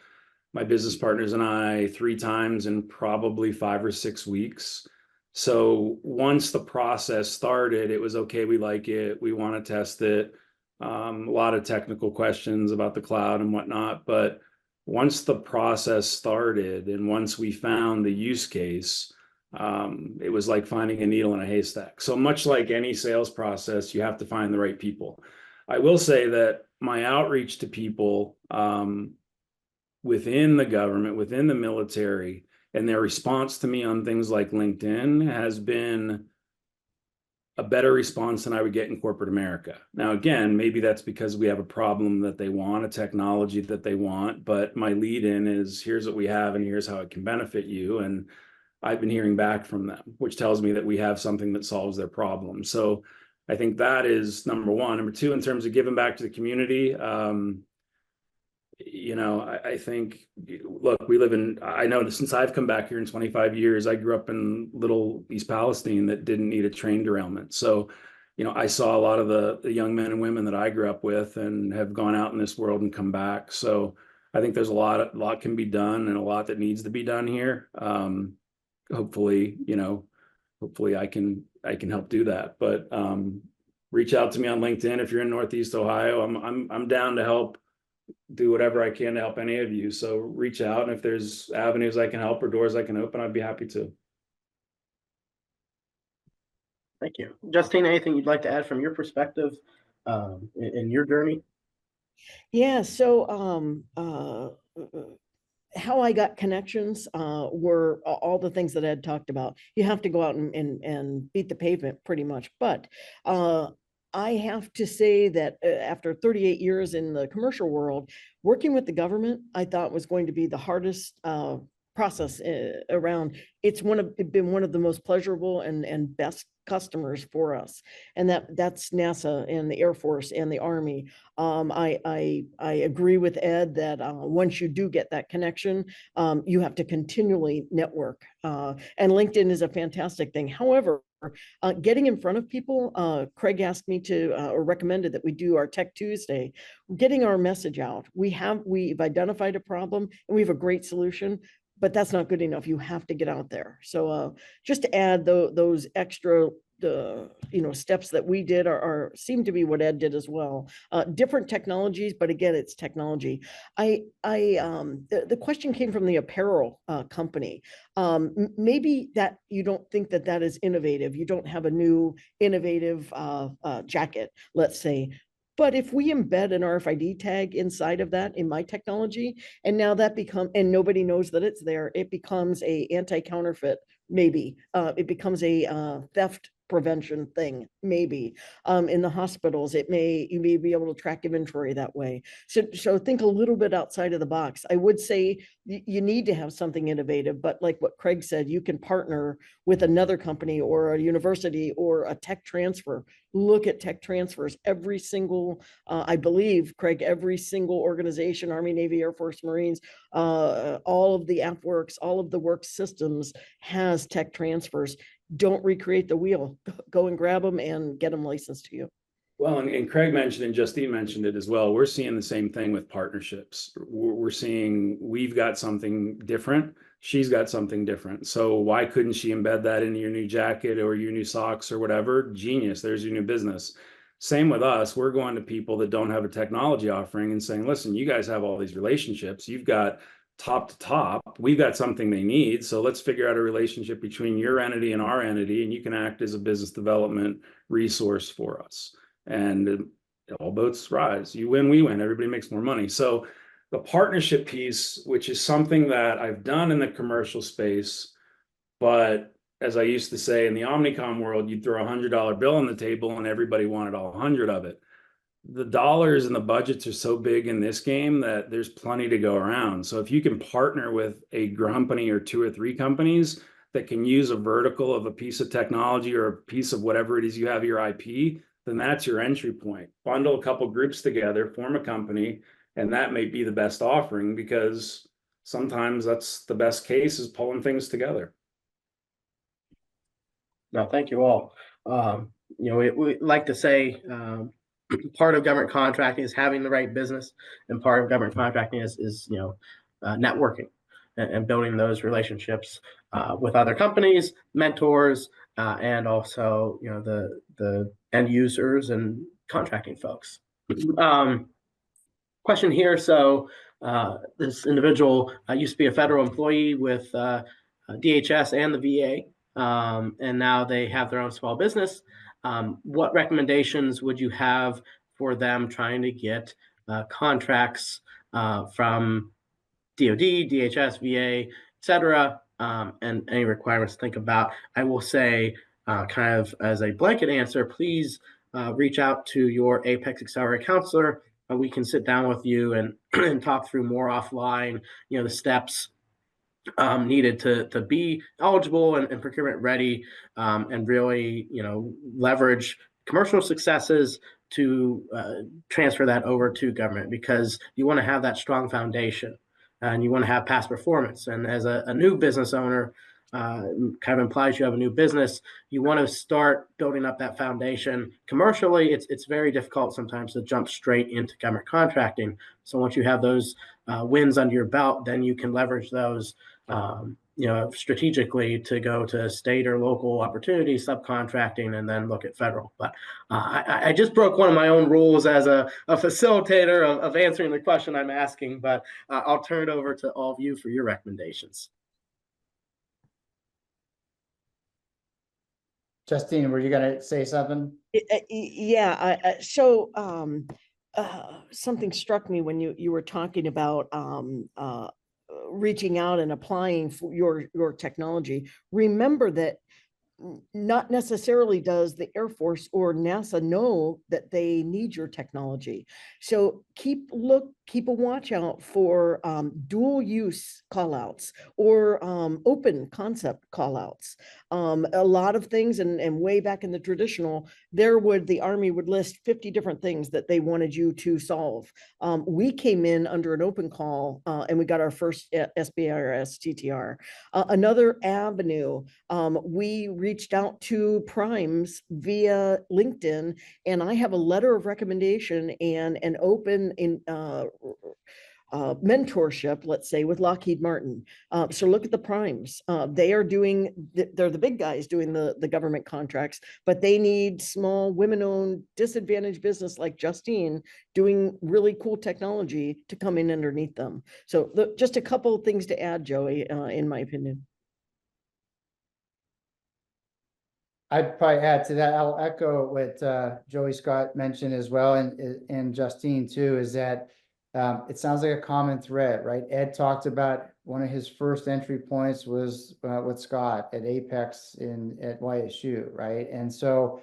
my business partners and I, 3 times in probably 5 or 6 weeks. So once the process started, it was okay, we like it, we want to test it. A lot of technical questions about the cloud and whatnot, but once the process started and once we found the use case, it was like finding a needle in a haystack. So much like any sales process, you have to find the right people. I will say that my outreach to people within the government, within the military, and their response to me on things like LinkedIn has been a better response than I would get in corporate America. Now, again, maybe that's because we have a problem that they want, a technology that they want, but my lead in is here's what we have and here's how it can benefit you. And I've been hearing back from them, which tells me that we have something that solves their problem. So I think that is number one. Number two, in terms of giving back to the community, I think, look, I know that since I've come back here in 25 years, I grew up in little East Palestine that didn't need a train derailment. So, I saw a lot of the young men and women that I grew up with and have gone out in this world and come back. So I think there's a lot can be done and a lot that needs to be done here. Hopefully I can help do that. But reach out to me on LinkedIn if you're in Northeast Ohio. I'm down to help do whatever I can to help any of you. So reach out, and if there's avenues I can help or doors I can open, I'd be happy to. Thank you. Justine, anything you'd like to add from your perspective in your journey? Yeah, so how I got connections were all the things that Ed talked about. You have to go out and beat the pavement pretty much. But I have to say that after 38 years in the commercial world, working with the government, I thought was going to be the hardest process around. It's been one of the most pleasurable and best customers for us, and that's NASA and the Air Force and the Army. I agree with Ed that once you do get that connection, you have to continually network, and LinkedIn is a fantastic thing. However, getting in front of people, Craig asked me to, or recommended that we do our Tech Tuesday, getting our message out. We've identified a problem and we have a great solution, but that's not good enough. You have to get out there. So just to add those extra steps that we did seem to be what Ed did as well. Different technologies, but again, it's technology. The question came from the apparel company. Maybe that you don't think that is innovative. You don't have a new innovative jacket, let's say. But if we embed an RFID tag inside of that in my technology, and now and nobody knows that it's there, it becomes a anti-counterfeit, maybe. It becomes a theft prevention thing, maybe. In the hospitals, you may be able to track inventory that way. So think a little bit outside of the box. I would say you need to have something innovative, but like what Craig said, you can partner with another company or a university or a tech transfer. Look at tech transfers. Every single, I believe, Craig, every single organization, Army, Navy, Air Force, Marines, all of the AppWorks, all of the work systems has tech transfers. Don't recreate the wheel. Go and grab them and get them licensed to you. Well, and Craig mentioned and Justine mentioned it as well. We're seeing the same thing with partnerships. We're seeing we've got something different. She's got something different. So why couldn't she embed that into your new jacket or your new socks or whatever? Genius. There's your new business. Same with us. We're going to people that don't have a technology offering and saying, listen, you guys have all these relationships. You've got top to top. We've got something they need. So let's figure out a relationship between your entity and our entity, and you can act as a business development resource for us. And all boats rise. You win, we win. Everybody makes more money. So the partnership piece, which is something that I've done in the commercial space, but as I used to say, in the Omnicom world, you'd throw $100 bill on the table and everybody wanted all 100 of it. The dollars and the budgets are so big in this game that there's plenty to go around. So if you can partner with a company or 2 or 3 companies that can use a vertical of a piece of technology or a piece of whatever it is you have your IP, then that's your entry point. Bundle a couple groups together, form a company, and that may be the best offering, because sometimes that's the best case, is pulling things together. No, thank you all. We like to say part of government contracting is having the right business, and part of government contracting is networking and building those relationships with other companies, mentors, and also the end users and contracting folks. Question here. So this individual used to be a federal employee with DHS and the VA. And now they have their own small business. What recommendations would you have for them trying to get contracts from DoD, DHS, VA, etc., and any requirements to think about? I will say, kind of as a blanket answer, please reach out to your Apex Accelerator counselor. We can sit down with you and talk through more offline, the steps needed to be eligible and procurement ready, and really, leverage commercial successes to transfer that over to government, because you want to have that strong foundation and you want to have past performance. And as a new business owner, kind of implies you have a new business, you want to start building up that foundation. Commercially, it's very difficult sometimes to jump straight into government contracting. So once you have those wins under your belt, then you can leverage those strategically to go to state or local opportunities, subcontracting, and then look at federal. But I just broke one of my own rules as a facilitator of answering the question I'm asking, but I'll turn it over to all of you for your recommendations. Justine, were you going to say something? Yeah. So something struck me when you were talking about reaching out and applying for your technology. Remember that not necessarily does the Air Force or NASA know that they need your technology. So keep a watch out for dual use callouts or open concept callouts. A lot of things, and way back in the traditional, the Army would list 50 different things that they wanted you to solve. We came in under an open call and we got our first SBIRS TTR. Another avenue, we reached out to primes via LinkedIn, and I have a letter of recommendation and an open mentorship, let's say, with Lockheed Martin. So look at the primes. They're the big guys doing the government contracts, but they need small women-owned disadvantaged business like Justine doing really cool technology to come in underneath them. So just a couple of things to add, Joey, in my opinion. I'd probably add to that. I'll echo what Joey Scott mentioned as well, and Justine too, is that it sounds like a common thread, right? Ed talked about one of his first entry points was with Scott at Apex at YSU, right? And so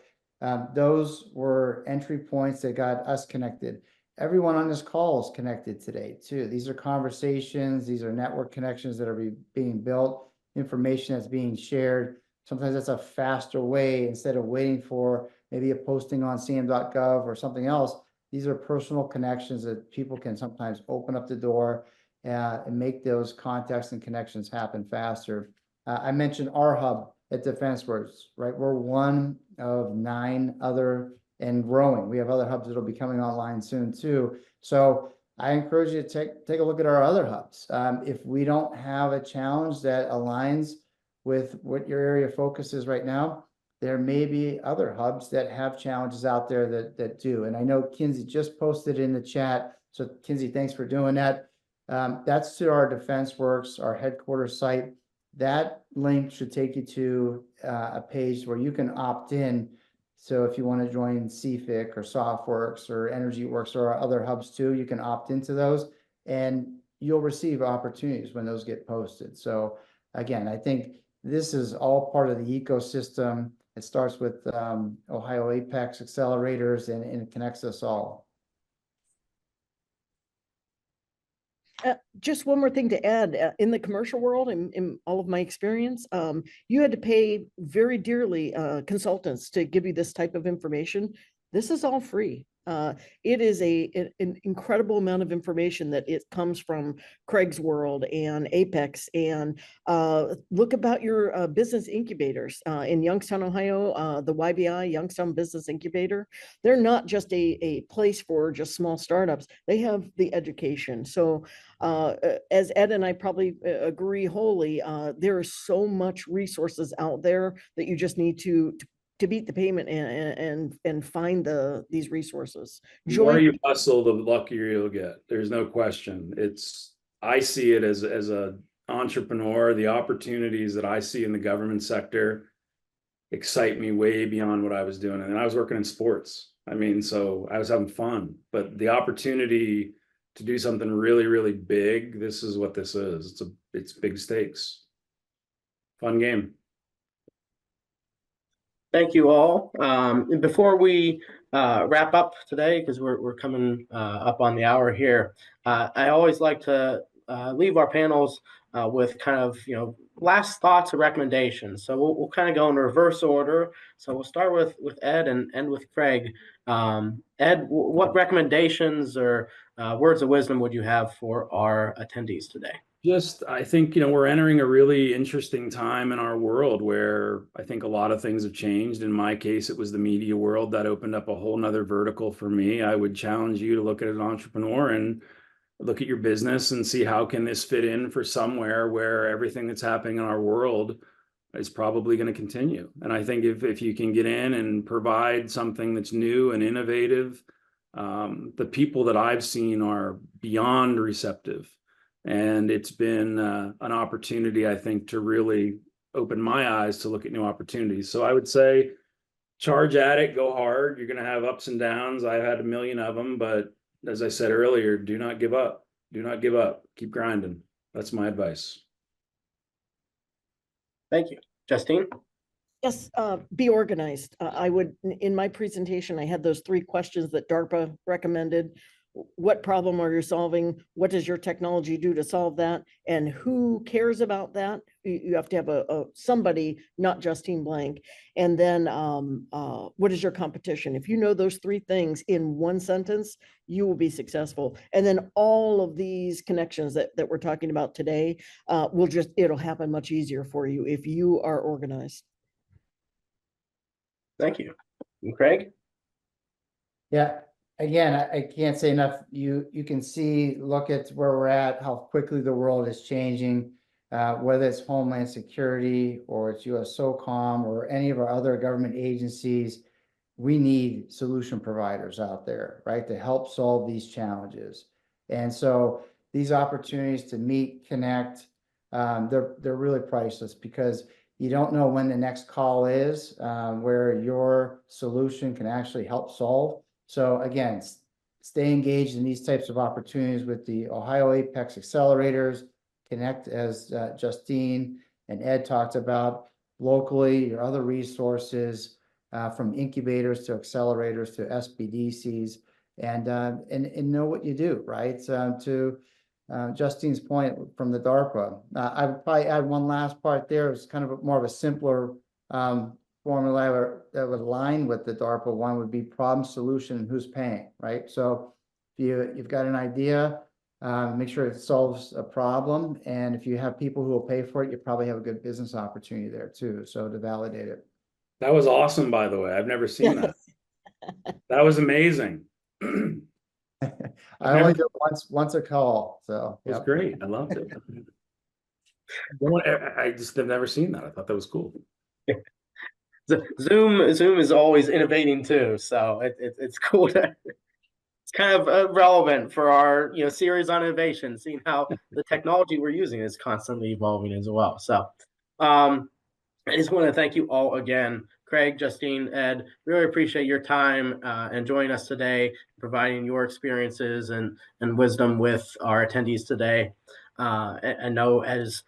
those were entry points that got us connected. Everyone on this call is connected today too. These are conversations, these are network connections that are being built, information that's being shared. Sometimes that's a faster way instead of waiting for maybe a posting on CM.gov or something else. These are personal connections that people can sometimes open up the door and make those contacts and connections happen faster. I mentioned our hub at DefenseWorks, right? We're one of 9 other and growing. We have other hubs that'll be coming online soon too. So I encourage you to take a look at our other hubs. If we don't have a challenge that aligns with what your area of focus is right now, there may be other hubs that have challenges out there that do. And I know Kinsey just posted in the chat. So Kinsey, thanks for doing that. That's to our DefenseWorks, our headquarters site. That link should take you to a page where you can opt in. So if you want to join CFIC or SoftWorks or EnergyWorks or our other hubs too, you can opt into those and you'll receive opportunities when those get posted. So again, I think this is all part of the ecosystem. It starts with Ohio Apex accelerators and it connects us all. Just one more thing to add. In the commercial world, in all of my experience, you had to pay very dearly consultants to give you this type of information. This is all free. It is an incredible amount of information that it comes from Craig's World and Apex. And look about your business incubators in Youngstown, Ohio, the YBI, Youngstown Business Incubator. They're not just a place for just small startups. They have the education. So as Ed and I probably agree wholly, there is so much resources out there that you just need to beat the payment and find these resources. The more you hustle, the luckier you'll get. There's no question. I see it as a entrepreneur. The opportunities that I see in the government sector excite me way beyond what I was doing. And I was working in sports. I mean, so I was having fun, but the opportunity to do something really, really big, this is what this is. It's big stakes. Fun game. Thank you all. Before we wrap up today, because we're coming up on the hour here, I always like to leave our panels with kind of last thoughts or recommendations. So we'll kind of go in reverse order. So we'll start with Ed and end with Craig. Ed, what recommendations or words of wisdom would you have for our attendees today? I think, we're entering a really interesting time in our world where I think a lot of things have changed. In my case, it was the media world that opened up a whole nother vertical for me. I would challenge you to look at an entrepreneur and look at your business and see how can this fit in for somewhere where everything that's happening in our world is probably going to continue. And I think if you can get in and provide something that's new and innovative, the people that I've seen are beyond receptive. And it's been an opportunity, I think, to really open my eyes to look at new opportunities. So I would say charge at it, go hard. You're going to have ups and downs. I've had a million of them, but as I said earlier, do not give up. Do not give up. Keep grinding. That's my advice. Thank you. Justine? Yes, be organized. I would, in my presentation, I had those 3 questions that DARPA recommended. What problem are you solving? What does your technology do to solve that? And who cares about that? You have to have somebody, not Justine Blank. And then what is your competition? If you know those 3 things in one sentence, you will be successful. And then all of these connections that we're talking about today it'll happen much easier for you if you are organized. Thank you. And Craig? Yeah, again, I can't say enough. You can see, look at where we're at, how quickly the world is changing, whether it's Homeland Security or it's USSOCOM or any of our other government agencies. We need solution providers out there, right, to help solve these challenges. And so these opportunities to meet, connect, they're really priceless, because you don't know when the next call is, where your solution can actually help solve. So again, stay engaged in these types of opportunities with the Ohio Apex Accelerators. Connect, as Justine and Ed talked about, locally, your other resources, from incubators to accelerators to SBDCs, and know what you do, right? To Justine's point from the DARPA, I would probably add one last part there. It's kind of more of a simpler formula that would align with the DARPA one, would be problem, solution, and who's paying, right? So if you've got an idea, make sure it solves a problem, and if you have people who will pay for it, you probably have a good business opportunity there too, so to validate it. That was awesome, by the way. I've never seen that. That was amazing. I only do once a call, so It was yep. great. I loved it. I just have never seen that. I thought that was cool. Zoom is always innovating too, so it's cool to, it's kind of relevant for our series on innovation, seeing how the technology we're using is constantly evolving as well. So I just want to thank you all again, Craig, Justine, Ed. Really appreciate your time and joining us today, providing your experiences and wisdom with our attendees today. I know as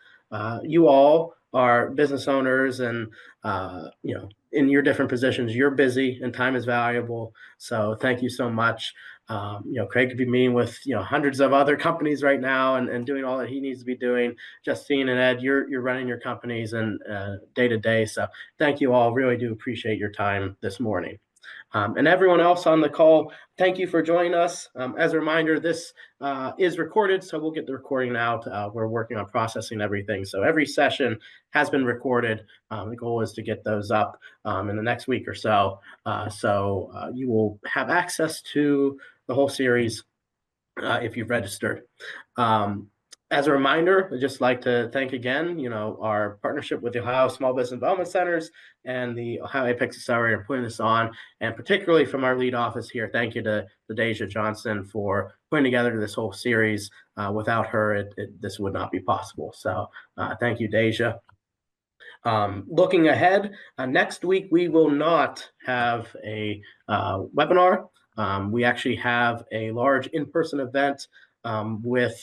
you all are business owners and in your different positions, you're busy and time is valuable. So thank you so much. Craig could be meeting with hundreds of other companies right now and doing all that he needs to be doing. Justine and Ed, you're running your companies and day to day. So thank you all. Really do appreciate your time this morning. And everyone else on the call, thank you for joining us. As a reminder, this is recorded, so we'll get the recording out. We're working on processing everything. So every session has been recorded. The goal is to get those up in the next week or so. So you will have access to the whole series if you've registered. As a reminder, I'd just like to thank again, our partnership with the Ohio Small Business Development Centers and the Ohio Apex Accelerator putting this on, and particularly from our lead office here, thank you to Deja Johnson for putting together this whole series. Without her, this would not be possible. So thank you, Deja. Looking ahead, next week we will not have a webinar. We actually have a large in-person event with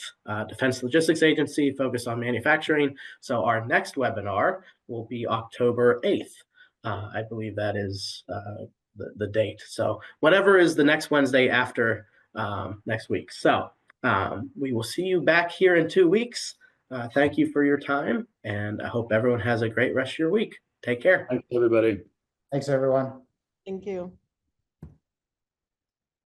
Defense Logistics Agency focused on manufacturing. So our next webinar will be October 8th. I believe that is the date. So whatever is the next Wednesday after next week. So we will see you back here in 2 weeks. Thank you for your time, and I hope everyone has a great rest of your week. Take care. Thanks, everybody. Thanks, everyone. Thank you.